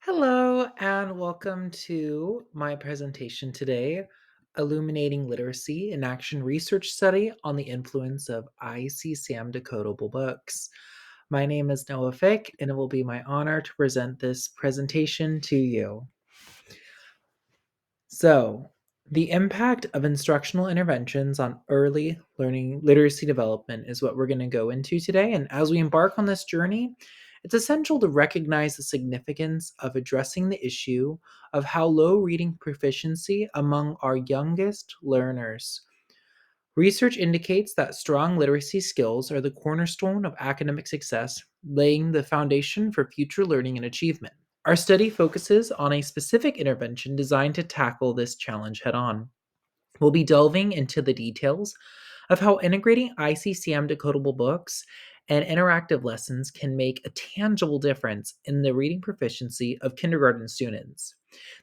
Hello, and welcome to my presentation today, Illuminating Literacy, an Action Research Study on the Influence of ICSAM Decodable Books. My name is Noah Fick, and it will be my honor to present this presentation to you. So, the impact of instructional interventions on early learning literacy development is what we're going to go into today. And as we embark on this journey, it's essential to recognize the significance of addressing the issue of how low reading proficiency among our youngest learners. Research indicates that strong literacy skills are the cornerstone of academic success, laying the foundation for future learning and achievement. Our study focuses on a specific intervention designed to tackle this challenge head on. We'll be delving into the details of how integrating ICCM decodable books and interactive lessons can make a tangible difference in the reading proficiency of kindergarten students.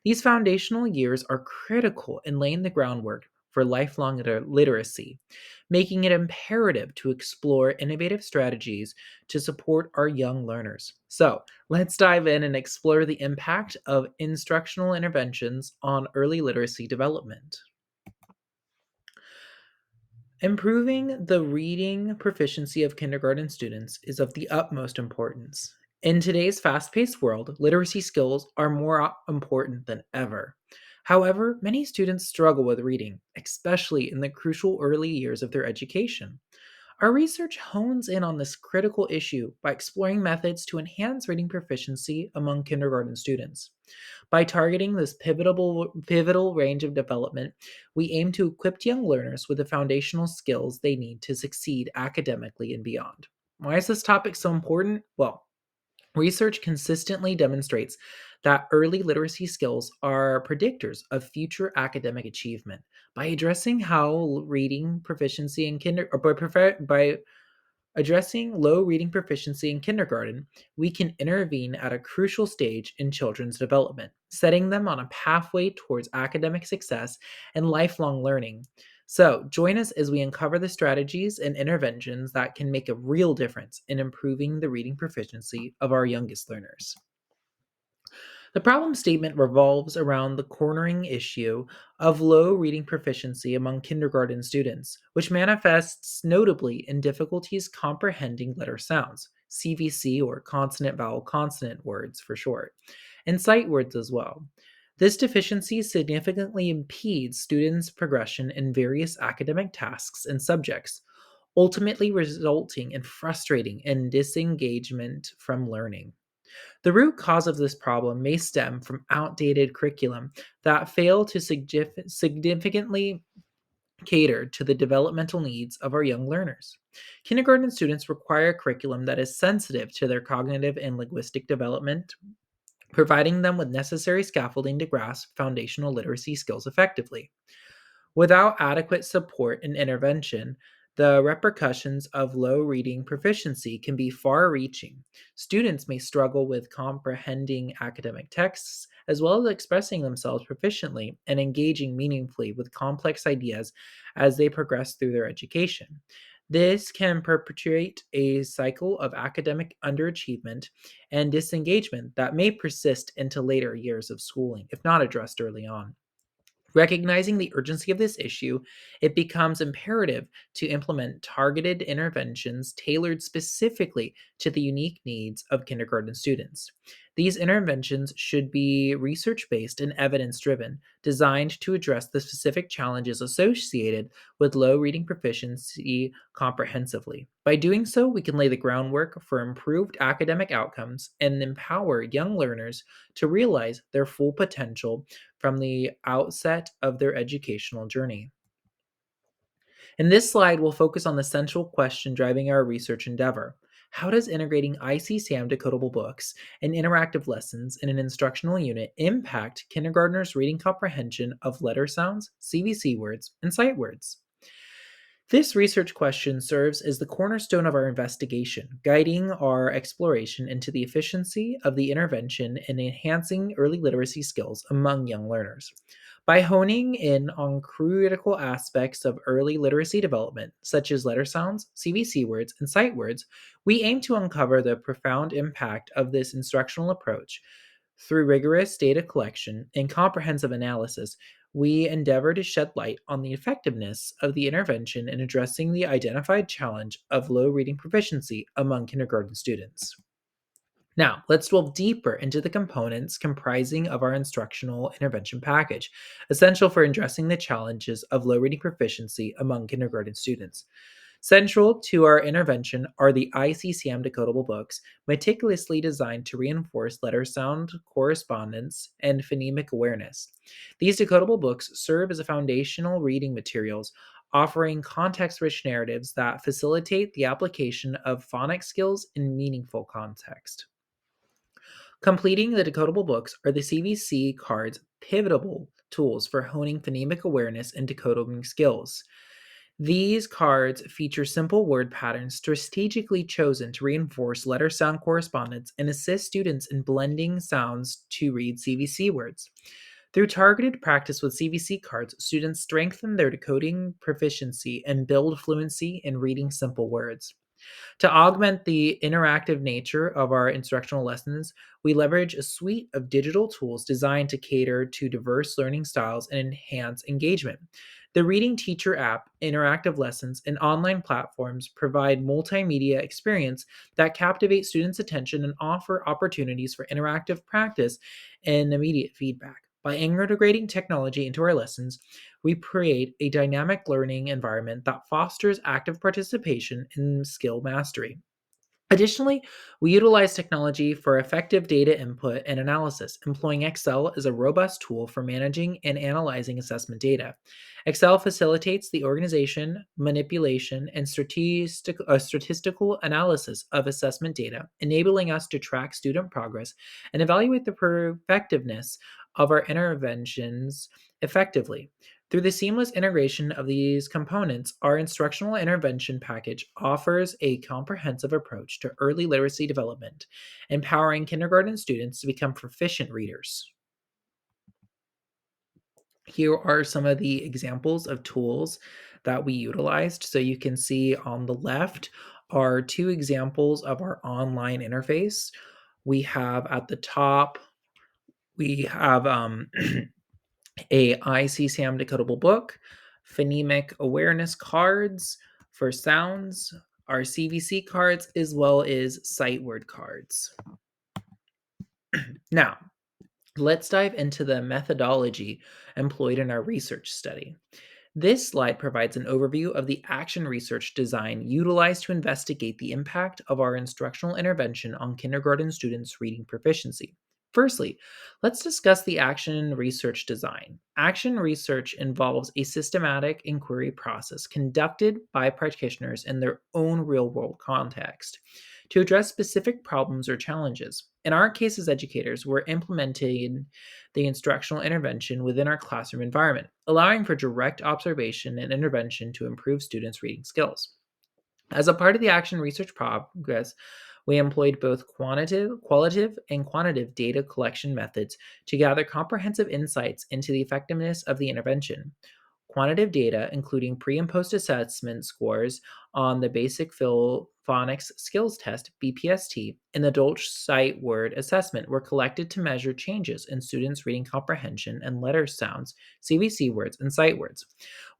These foundational years are critical in laying the groundwork for lifelong literacy, making it imperative to explore innovative strategies to support our young learners. So, let's dive in and explore the impact of instructional interventions on early literacy development. Improving the reading proficiency of kindergarten students is of the utmost importance. In today's fast paced world, literacy skills are more important than ever. However, many students struggle with reading, especially in the crucial early years of their education. Our research hones in on this critical issue by exploring methods to enhance reading proficiency among kindergarten students. By targeting this pivotal range of development, we aim to equip young learners with the foundational skills they need to succeed academically and beyond. Why is this topic so important? Well, research consistently demonstrates that early literacy skills are predictors of future academic achievement. By addressing how reading proficiency in by addressing low reading proficiency in kindergarten, we can intervene at a crucial stage in children's development, setting them on a pathway towards academic success and lifelong learning. So, join us as we uncover the strategies and interventions that can make a real difference in improving the reading proficiency of our youngest learners. The problem statement revolves around the cornering issue of low reading proficiency among kindergarten students, which manifests notably in difficulties comprehending letter sounds, CVC or consonant vowel consonant words for short, and sight words as well. This deficiency significantly impedes students' progression in various academic tasks and subjects, ultimately resulting in frustrating and disengagement from learning. The root cause of this problem may stem from outdated curriculum that fail to significantly cater to the developmental needs of our young learners. Kindergarten students require a curriculum that is sensitive to their cognitive and linguistic development, providing them with necessary scaffolding to grasp foundational literacy skills effectively. Without adequate support and intervention, the repercussions of low reading proficiency can be far reaching. Students may struggle with comprehending academic texts, as well as expressing themselves proficiently and engaging meaningfully with complex ideas as they progress through their education. This can perpetuate a cycle of academic underachievement and disengagement that may persist into later years of schooling if not addressed early on. Recognizing the urgency of this issue, it becomes imperative to implement targeted interventions tailored specifically to the unique needs of kindergarten students. These interventions should be research based and evidence driven, designed to address the specific challenges associated with low reading proficiency comprehensively. By doing so, we can lay the groundwork for improved academic outcomes and empower young learners to realize their full potential from the outset of their educational journey. In this slide, we'll focus on the central question driving our research endeavor. How does integrating ICSAM decodable books and interactive lessons in an instructional unit impact kindergartners' reading comprehension of letter sounds, CVC words, and sight words? This research question serves as the cornerstone of our investigation, guiding our exploration into the efficiency of the intervention in enhancing early literacy skills among young learners. By honing in on critical aspects of early literacy development, such as letter sounds, CVC words, and sight words, we aim to uncover the profound impact of this instructional approach Through rigorous data collection and comprehensive analysis, we endeavor to shed light on the effectiveness of the intervention in addressing the identified challenge of low reading proficiency among kindergarten students. Now, let's delve deeper into the components comprising of our instructional intervention package, essential for addressing the challenges of low reading proficiency among kindergarten students. Central to our intervention are the ICCM decodable books, meticulously designed to reinforce letter sound correspondence and phonemic awareness. These decodable books serve as a foundational reading materials, offering context rich narratives that facilitate the application of phonics skills in meaningful context. Completing the decodable books are the CVC cards' pivotal tools for honing phonemic awareness and decoding skills. These cards feature simple word patterns strategically chosen to reinforce letter sound correspondence and assist students in blending sounds to read CVC words. Through targeted practice with CVC cards, students strengthen their decoding proficiency and build fluency in reading simple words. To augment the interactive nature of our instructional lessons, we leverage a suite of digital tools designed to cater to diverse learning styles and enhance engagement. The Reading Teacher app, interactive lessons, and online platforms provide multimedia experience that captivate students' attention and offer opportunities for interactive practice and immediate feedback. By integrating technology into our lessons, we create a dynamic learning environment that fosters active participation in skill mastery. Additionally, we utilize technology for effective data input and analysis, employing Excel as a robust tool for managing and analyzing assessment data. Excel facilitates the organization, manipulation, and statistical analysis of assessment data, enabling us to track student progress and evaluate the effectiveness of our interventions effectively. Through the seamless integration of these components, our instructional intervention package offers a comprehensive approach to early literacy development, empowering kindergarten students to become proficient readers. Here are some of the examples of tools that we utilized. So you can see on the left are two examples of our online interface. We have at the top, we have a ICSAM decodable book, phonemic awareness cards for sounds, our CVC cards, as well as sight word cards. Now, let's dive into the methodology employed in our research study. This slide provides an overview of the action research design utilized to investigate the impact of our instructional intervention on kindergarten students' reading proficiency. Firstly, let's discuss the action research design. Action research involves a systematic inquiry process conducted by practitioners in their own real world context to address specific problems or challenges. In our case, as educators, we're implementing the instructional intervention within our classroom environment, allowing for direct observation and intervention to improve students' reading skills. As a part of the action research progress, we employed both qualitative and quantitative data collection methods to gather comprehensive insights into the effectiveness of the intervention. Quantitative data, including pre and post assessment scores on the Basic Phonics Skills Test (BPST) and the Dolch Sight Word Assessment, were collected to measure changes in students' reading comprehension and letter sounds, CVC words, and sight words.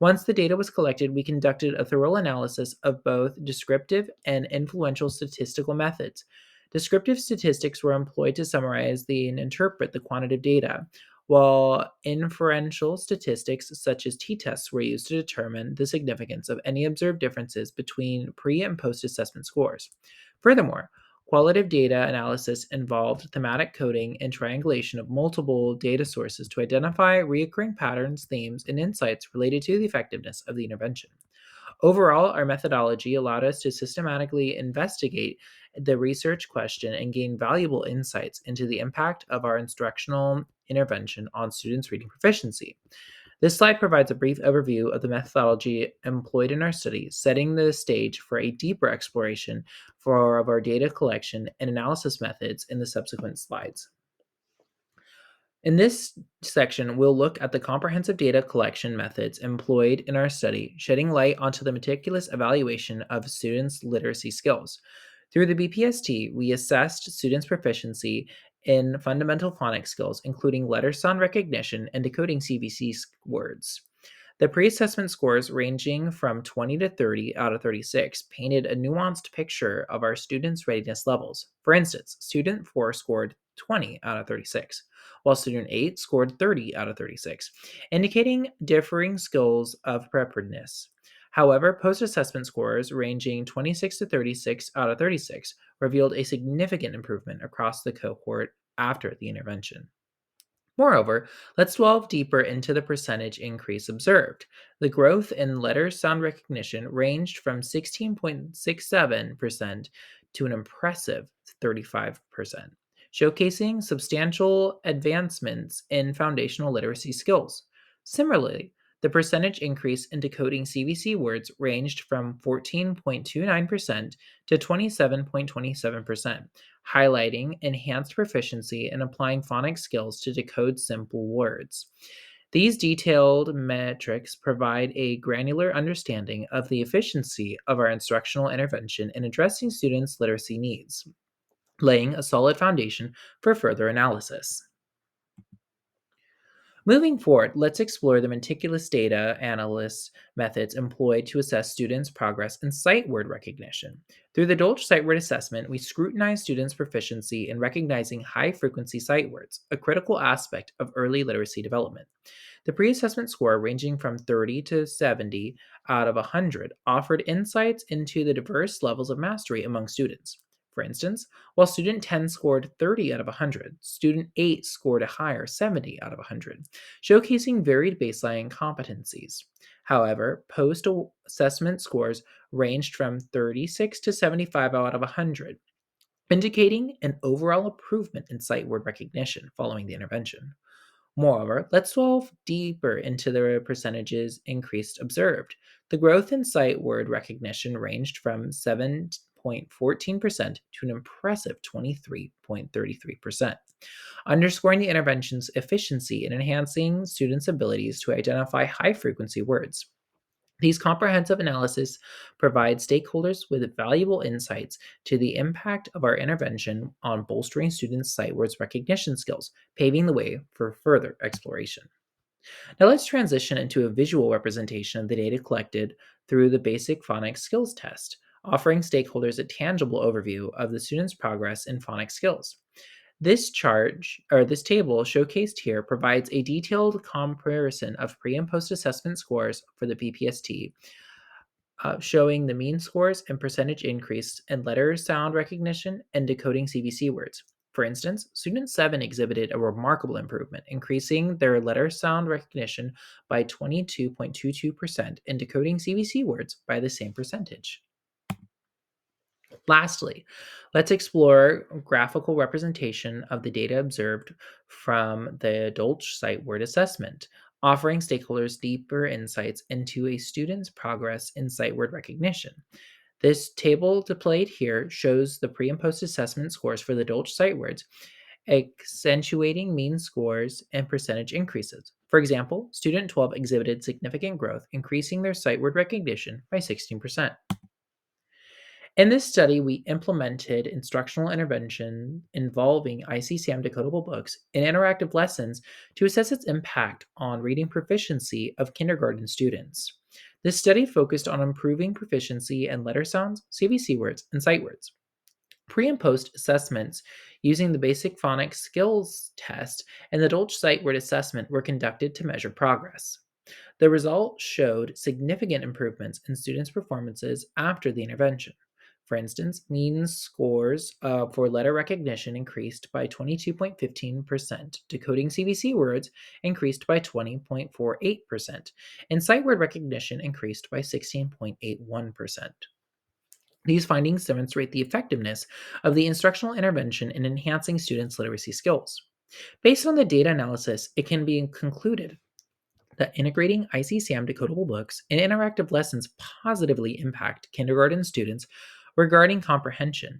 Once the data was collected, we conducted a thorough analysis of both descriptive and influential statistical methods. Descriptive statistics were employed to summarize and interpret the quantitative data, while inferential statistics such as t-tests were used to determine the significance of any observed differences between pre and post assessment scores. Furthermore, qualitative data analysis involved thematic coding and triangulation of multiple data sources to identify recurring patterns, themes, and insights related to the effectiveness of the intervention. Overall, our methodology allowed us to systematically investigate the research question and gain valuable insights into the impact of our instructional intervention on students' reading proficiency. This slide provides a brief overview of the methodology employed in our study, setting the stage for a deeper exploration of our data collection and analysis methods in the subsequent slides. In this section, we'll look at the comprehensive data collection methods employed in our study, shedding light onto the meticulous evaluation of students' literacy skills. Through the BPST, we assessed students' proficiency in fundamental phonics skills, including letter sound recognition and decoding CVC words. The pre assessment scores, ranging from 20 to 30 out of 36, painted a nuanced picture of our students' readiness levels. For instance, student 4 scored 20 out of 36, while student 8 scored 30 out of 36, indicating differing skills of preparedness. However, post assessment scores, ranging 26 to 36 out of 36, revealed a significant improvement across the cohort after the intervention. Moreover, let's delve deeper into the percentage increase observed. The growth in letter sound recognition ranged from 16.67% to an impressive 35%, showcasing substantial advancements in foundational literacy skills. Similarly, the percentage increase in decoding CVC words ranged from 14.29% to 27.27%, highlighting enhanced proficiency in applying phonics skills to decode simple words. These detailed metrics provide a granular understanding of the efficiency of our instructional intervention in addressing students' literacy needs, laying a solid foundation for further analysis. Moving forward, let's explore the meticulous data analysis methods employed to assess students' progress in sight word recognition. Through the Dolch sight word assessment, we scrutinize students' proficiency in recognizing high frequency sight words, a critical aspect of early literacy development. The pre assessment score, ranging from 30 to 70 out of 100, offered insights into the diverse levels of mastery among students. For instance, while student 10 scored 30 out of 100, student 8 scored a higher 70 out of 100, showcasing varied baseline competencies. However, post assessment scores ranged from 36 to 75 out of 100, indicating an overall improvement in sight word recognition following the intervention. Moreover, let's delve deeper into the percentages increased observed. The growth in sight word recognition ranged from 7.14% to an impressive 23.33%, underscoring the intervention's efficiency in enhancing students' abilities to identify high frequency words. These comprehensive analyses provide stakeholders with valuable insights to the impact of our intervention on bolstering students' sight words recognition skills, paving the way for further exploration. Now let's transition into a visual representation of the data collected through the basic phonics skills test, offering stakeholders a tangible overview of the students' progress in phonics skills. This table showcased here provides a detailed comparison of pre and post assessment scores for the BPST, showing the mean scores and percentage increase in letter sound recognition and decoding CVC words. For instance, student 7 exhibited a remarkable improvement, increasing their letter sound recognition by 22.22% and decoding CVC words by the same percentage. Lastly, let's explore graphical representation of the data observed from the Dolch sight word assessment, offering stakeholders deeper insights into a student's progress in sight word recognition. This table displayed here shows the pre and post assessment scores for the Dolch sight words, accentuating mean scores and percentage increases. For example, student 12 exhibited significant growth, increasing their sight word recognition by 16%. In this study, we implemented instructional intervention involving ICSAM decodable books and interactive lessons to assess its impact on reading proficiency of kindergarten students. This study focused on improving proficiency in letter sounds, CVC words, and sight words. Pre and post assessments using the basic phonics skills test and the Dolch sight word assessment were conducted to measure progress. The results showed significant improvements in students' performances after the intervention. For instance, mean scores for letter recognition increased by 22.15%, decoding CVC words increased by 20.48%, and sight word recognition increased by 16.81%. These findings demonstrate the effectiveness of the instructional intervention in enhancing students' literacy skills. Based on the data analysis, it can be concluded that integrating ICSAM decodable books and interactive lessons positively impact kindergarten students regarding comprehension.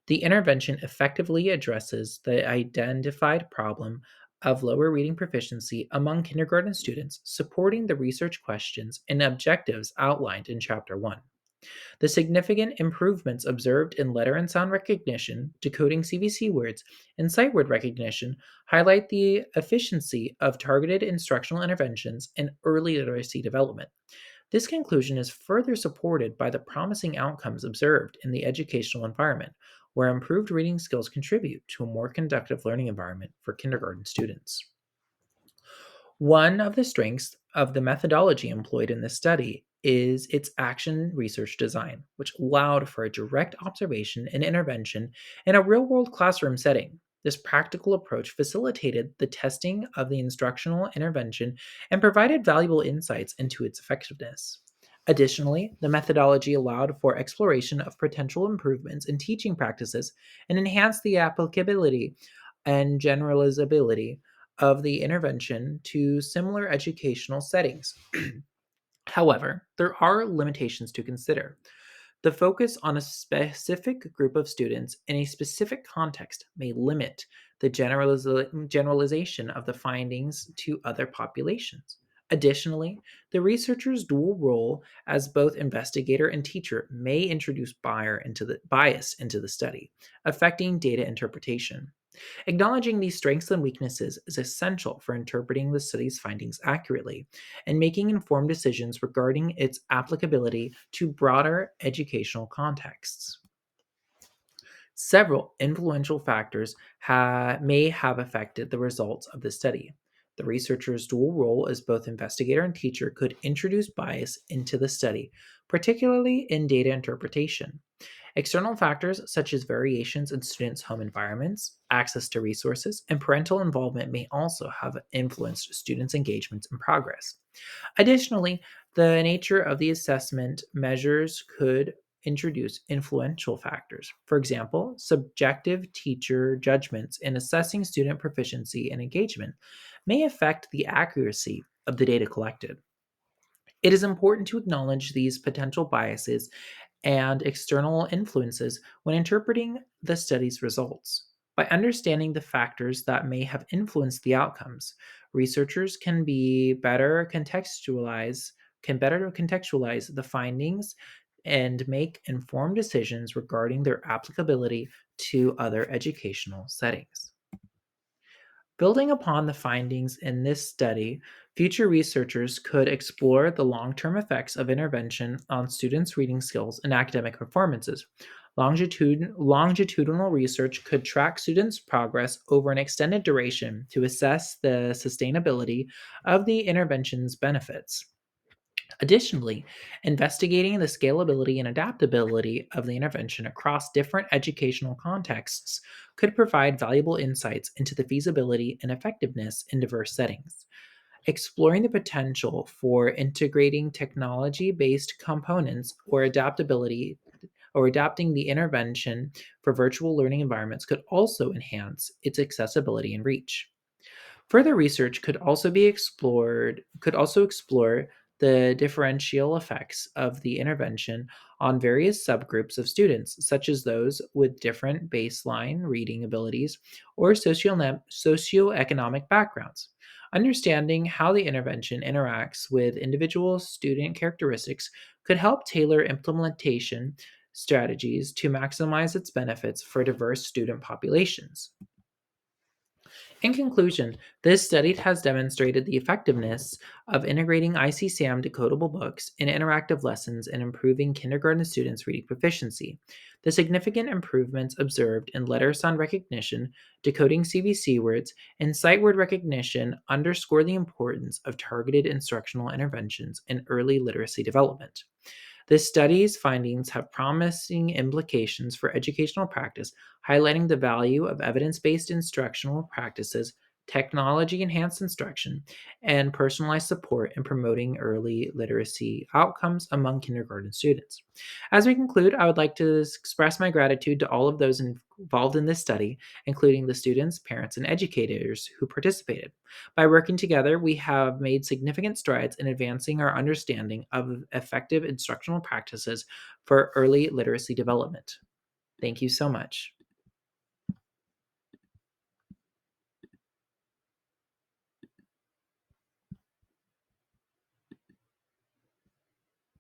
The intervention effectively addresses the identified problem of lower reading proficiency among kindergarten students, supporting the research questions and objectives outlined in Chapter 1. The significant improvements observed in letter and sound recognition, decoding CVC words, and sight word recognition highlight the efficiency of targeted instructional interventions in early literacy development. This conclusion is further supported by the promising outcomes observed in the educational environment, where improved reading skills contribute to a more conducive learning environment for kindergarten students. One of the strengths of the methodology employed in this study is its action research design, which allowed for a direct observation and intervention in a real world classroom setting. This practical approach facilitated the testing of the instructional intervention and provided valuable insights into its effectiveness. Additionally, the methodology allowed for exploration of potential improvements in teaching practices and enhanced the applicability and generalizability of the intervention to similar educational settings. However, there are limitations to consider. The focus on a specific group of students in a specific context may limit the generalization of the findings to other populations. Additionally, the researcher's dual role as both investigator and teacher may introduce bias into the study, affecting data interpretation. Acknowledging these strengths and weaknesses is essential for interpreting the study's findings accurately and making informed decisions regarding its applicability to broader educational contexts. Several influential factors may have affected the results of the study. The researcher's dual role as both investigator and teacher could introduce bias into the study, particularly in data interpretation. External factors such as variations in students' home environments, access to resources, and parental involvement may also have influenced students' engagements and progress. Additionally, the nature of the assessment measures could introduce influential factors. For example, subjective teacher judgments in assessing student proficiency and engagement may affect the accuracy of the data collected. It is important to acknowledge these potential biases and external influences when interpreting the study's results. By understanding the factors that may have influenced the outcomes, researchers can better contextualize the findings and make informed decisions regarding their applicability to other educational settings. Building upon the findings in this study, future researchers could explore the long term effects of intervention on students' reading skills and academic performances. Longitudinal research could track students' progress over an extended duration to assess the sustainability of the intervention's benefits. Additionally, investigating the scalability and adaptability of the intervention across different educational contexts could provide valuable insights into the feasibility and effectiveness in diverse settings. Exploring the potential for integrating technology based components or adapting the intervention for virtual learning environments could also enhance its accessibility and reach. Further research could also explore the differential effects of the intervention on various subgroups of students, such as those with different baseline reading abilities or socioeconomic backgrounds. Understanding how the intervention interacts with individual student characteristics could help tailor implementation strategies to maximize its benefits for diverse student populations. In conclusion, this study has demonstrated the effectiveness of integrating ICSAM decodable books in interactive lessons and improving kindergarten students' reading proficiency. The significant improvements observed in letter sound recognition, decoding CVC words, and sight word recognition underscore the importance of targeted instructional interventions in early literacy development. This study's findings have promising implications for educational practice, highlighting the value of evidence based instructional practices, technology enhanced instruction, and personalized support in promoting early literacy outcomes among kindergarten students. As we conclude, I would like to express my gratitude to all of those involved in this study, including the students, parents, and educators who participated. By working together, we have made significant strides in advancing our understanding of effective instructional practices for early literacy development. Thank you so much.